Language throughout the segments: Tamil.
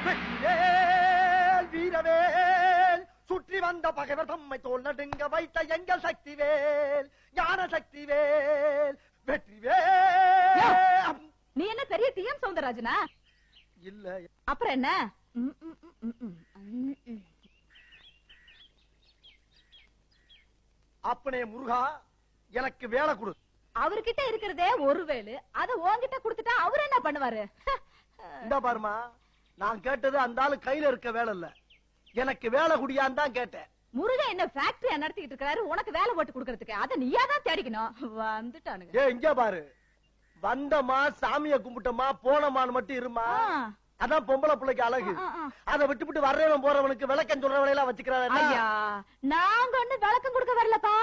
வெற்றிவேல் வீரவேல் சுற்றி வந்த பகைவர் தம்மை தோல் நடுங்க வைத்த எங்கள் சக்திவேல் ஞான சக்திவேல் வெற்றிவேல். நீ என்ன பெரிய டிஎம் சௌந்தரராஜனா? இல்ல அப்புறம் என்ன? அப்பனே முருகா எனக்கு வேலை கொடு. அவர்கிட்ட இருக்கிறதே ஒரு வேலு, அத உன்கிட்ட குடுத்துட்டா அவர் என்ன பண்ணுவாரு? இந்த பாருமா, நான் கேட்டது அந்த ஆளு கையில இருக்க வேலை இல்ல, எனக்கு வேலை குடியான்னு தான் கேட்டேன். முருகன் என்ன ஃபேக்டரியா நடத்திட்டு இருக்காரு, உனக்கு வேலை போட்டு குடுக்கறதுக்கு? அத நீயா தான் தேடிக்கணும். வந்துட்டானுங்க. இங்க பாரு, வந்தமா சாமிய கும்பிட்டமா போனமான்னு மட்டும் இருமா. அதான் பொம்பளை பிள்ளைக்கு அழகு. அதை விட்டு வர்றவன் போறவனுக்கு விளக்கம் சொல்ற வேலையெல்லாம் வச்சுக்கிறாரு. ஐயா, நாங்க ஒண்ணு விளக்கம் கொடுக்க வரலப்பா.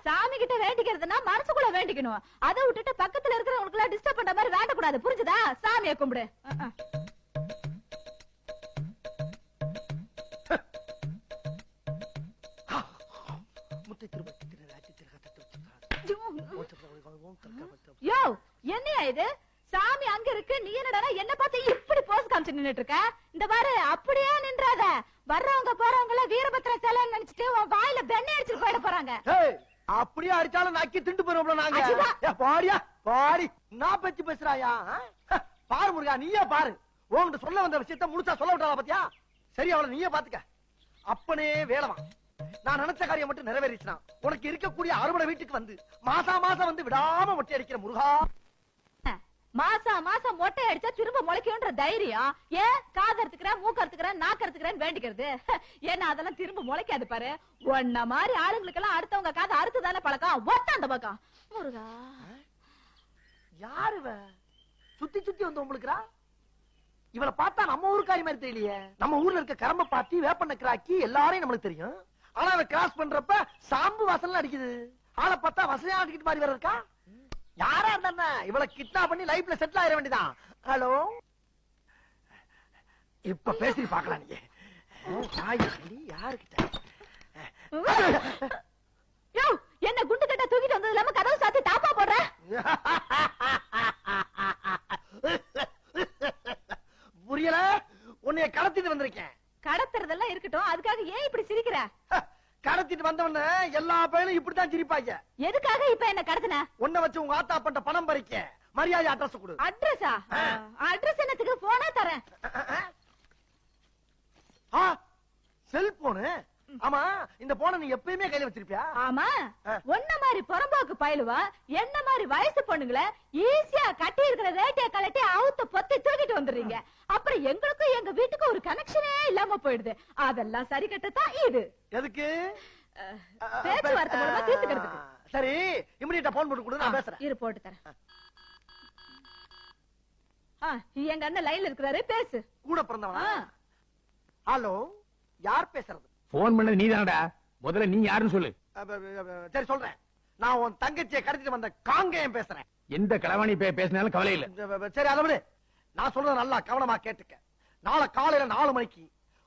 சாமி கிட்ட வேண்டிக்கிறதுனா மனசுக்குள்ள வேண்டிக்கணும். அதை விட்டுட்டு பக்கத்துல இருக்கிறவங்களுக்கு எல்லாம் டிஸ்டர்ப் பண்ற மாதிரி வேண்டக்கூடாது, புரிஞ்சுதா? சாமியை கும்பிடு. யோ, என்னையா இது? சாமி அங்க இருக்கு, நீ என்னடா என்ன பார்த்து இப்படி போஸ் காமிச்சு நின்னுட்டு இருக்க? இந்த பாரு, அப்படியே நின்றாத. வர்றவங்க போறவங்க எல்லாம் வீரபத்ர சேலை நினைச்சிட்டு உன் வாயில வெண்ணெய் அடிச்சுட்டு போயிட போறாங்க. அப்படியே அடிச்சாலும் நக்கி திண்டு போறோம்ல நாங்க. பாடியா பாடி, நான் பேச்சு பேசுறாயா? பாரு முருகா, நீயே பாரு. உன்கிட்ட சொல்ல வந்த விஷயத்த முழுசா சொல்ல விட்டாளா பாத்தியா? சரி, அவளை நீயே பாத்துக்க. அப்பனே வேலவா, நான் நினைச்ச காரியம் மட்டும் நிறைவேறிச்சுனா உனக்கு இருக்கக்கூடிய அறுவடை வீட்டுக்கு வந்து மாசா மாசம் வந்து விடாம மொட்டை அடிக்கிற முருகா. மாசா மாசம் மொட்டை அடிச்சா திரும்ப முளைக்கும்ன்ற தைரியம் ஏன்? காது அறுத்துக்கிறேன், மூக்கு அறுத்துக்கிறேன், நாக்கு அறுத்துக்கிறேன்னு வேண்டிக்கிறது. ஏன்னா அதெல்லாம் திரும்ப முளைக்காது பாரு. ஒன்ன மாதிரி ஆளுங்களுக்கு எல்லாம் அடுத்தவங்க காது அறுத்துதானே பழக்கம். ஒத்த அந்த பக்கம். முருகா, யாரு சுத்தி சுத்தி வந்து உங்களுக்குறா? இவளை பார்த்தா நம்ம ஊருக்காரி மாதிரி தெரியலையே. நம்ம ஊர்ல இருக்க கரம்ப பாத்தி, வேப்பண்ண கிராக்கி எல்லாரையும் நம்மளுக்கு தெரியும். ஆனா அவ கிராஸ் பண்றப்ப சாம்பு வாசல் அடிக்குது. ஆளை பார்த்தா வசதியா அடிக்கிட்டு மாதிரி வேற இருக்கா. யாரா இருந்தா இவளை கிட்னா பண்ணி லைஃப்ல செட்டில் ஆயிட வேண்டியதான். ஹலோ, இப்ப பேசி பாக்கலாம். நீங்க யாருக்கிட்ட என்ன குண்டு கட்ட தூக்கிட்டு வந்தது இல்லாம கதவு சாத்தி தாப்பா போடுற? புரியல? உன்னைய கடத்திட்டு வந்திருக்கேன். கடத்துறதெல்லாம் இருக்கட்டும், அதுக்காக ஏன் இப்படி சிரிக்கிற? கடத்திட்டு வந்தவன எல்லா பையனும் இப்படித்தான் சிரிப்பாங்க. எதுக்காக இப்ப என்ன கடத்தின? உன்னை வச்சு உங்க ஆத்தா பண்ற பணம் பறிக்க மரியாதை அட்ரஸ் கொடு. அட்ரஸா? அட்ரஸ் என்னத்துக்கு? போனா தரேன். செல்போனு? ஆமா, இந்த போன நீ எப்பயுமே கையில வச்சிருப்பியா? ஆமா, ஒன்ன மாதிரி புறம்போக்கு பயலுவா என்ன மாதிரி வயசு பொண்ணுங்களை ஈஸியா கட்டி இருக்கிற வேட்டையை கலட்டி அவுத்த பொத்தி தூக்கிட்டு வந்துடுறீங்க. அப்புறம் எங்களுக்கும் எங்க வீட்டுக்கு ஒரு கனெக்ஷனே இல்லாம போயிடுது. அதெல்லாம் சரி கட்டத்தான் இது. எதுக்கு? பேச்சுவார்த்தை மூலமா தீர்த்துக்கிறதுக்கு. சரி, இமிடியேட்டா போன் போட்டு கொடு, நான் பேசுறேன். இரு, போட்டு தரேன். எங்க அண்ணன் லைன்ல இருக்கிறாரு, பேசு. கூட பிறந்தவனா? ஹலோ, யார் பேசுறது? போன் பண்ணது நீ தானடா. முதல்ல நீ யாருன்னு சொல்லு. சரி, சொல்றேன். நான் உன் தங்கச்சியை கடத்திட்டு வந்த காங்கேயம் பேசுறேன். எந்த களவாணி பேசினாலும் கவலை இல்ல. சரி, அதை விடு. நான் சொல்றது நல்லா கவனமா கேட்டுக்க. நாளை காலையில 4 மணிக்கு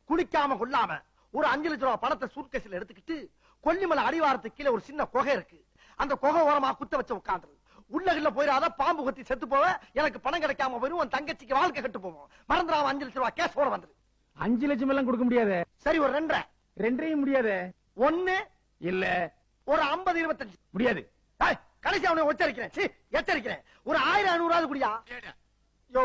குளிக்காம கொள்ளாம ஒரு 5 லட்சம் ரூபாய் பணத்தை சூட்கேஸ்ல எடுத்துக்கிட்டு கொல்லிமலை அடிவாரத்துக்கு கீழே ஒரு சின்ன குகை இருக்கு. அந்த குகை ஓரமா குத்த வச்சு உட்காந்துரு. உள்ளகில போயிடாத, பாம்பு கொத்தி செத்து போவ. எனக்கு பணம் கிடைக்காம போயிரும், உன் தங்கச்சிக்கு வாழ்க்கை கட்டு போவோம். மறந்துடாம 5 லட்சம் ரூபாய் கேஸ் போட வந்துரு. 5 லட்சம் எல்லாம் கொடுக்க முடியாது. சரி, ஒரு 2.5 முடியாது. 1 இல்ல, ஒரு 50 25 முடியாது. கடைசி அவனை எச்சரிக்கிறேன். ஒரு 1000 500 குடியா? யோ,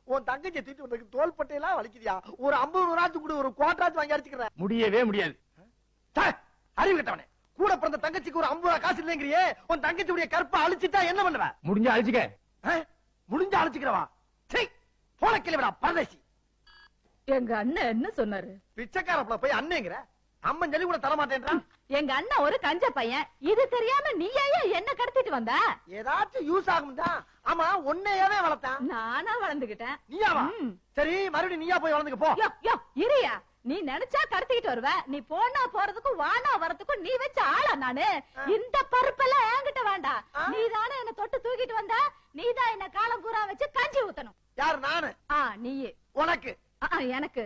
உன் தங்கச்சியை தூக்கிட்டு வந்ததுக்கு தோல் பட்டையெல்லாம் வலிக்குதியா? ஒரு 50 100 கூட ஒரு குவார்டராச்சு வாங்கி அடிச்சுக்கிறேன். முடியவே முடியாது. அறிவு கட்டவனே, கூட பிறந்த தங்கச்சிக்கு ஒரு 50 ரூபாய் காசு இல்லைங்கிறியே. உன் தங்கச்சியுடைய கற்பை அழிச்சிட்டா என்ன பண்ணுவ? முடிஞ்சா அழிச்சுக்க. முடிஞ்சா அழிச்சுக்கிறவா? போன கிளவிடா பரதேசி. எங்க அண்ணன் என்ன சொன்னாரு? பிச்சைக்காரப்பல போய் அண்ணேங்கிற அம்மன் சொல்லி கூட தரமாட்டேன்றான். எங்க அண்ணன் ஒரு கஞ்ச பையன். இது தெரியாம நீயே என்ன கடத்திட்டு வந்த? ஏதாச்சும் யூஸ் ஆகும் தான். ஆமா, உன்னையவே வளர்த்தான். நானா வளர்ந்துகிட்டேன். நீயாவா? சரி, மறுபடியும் நீயா போய் வளர்ந்துக்க போ. இரியா, நீ நினைச்சா கடத்திக்கிட்டு வருவ. நீ போனா போறதுக்கும் வானா வரதுக்கும் நீ வச்ச ஆளா நானு? இந்த பருப்பெல்லாம் என்கிட்ட வேண்டாம். நீதானே என்ன தொட்டு தூக்கிட்டு வந்த. நீதான் என்ன காலம் பூரா வச்சு கஞ்சி ஊத்தணும். யாரு? நானு? நீயே. உனக்கு? எனக்கு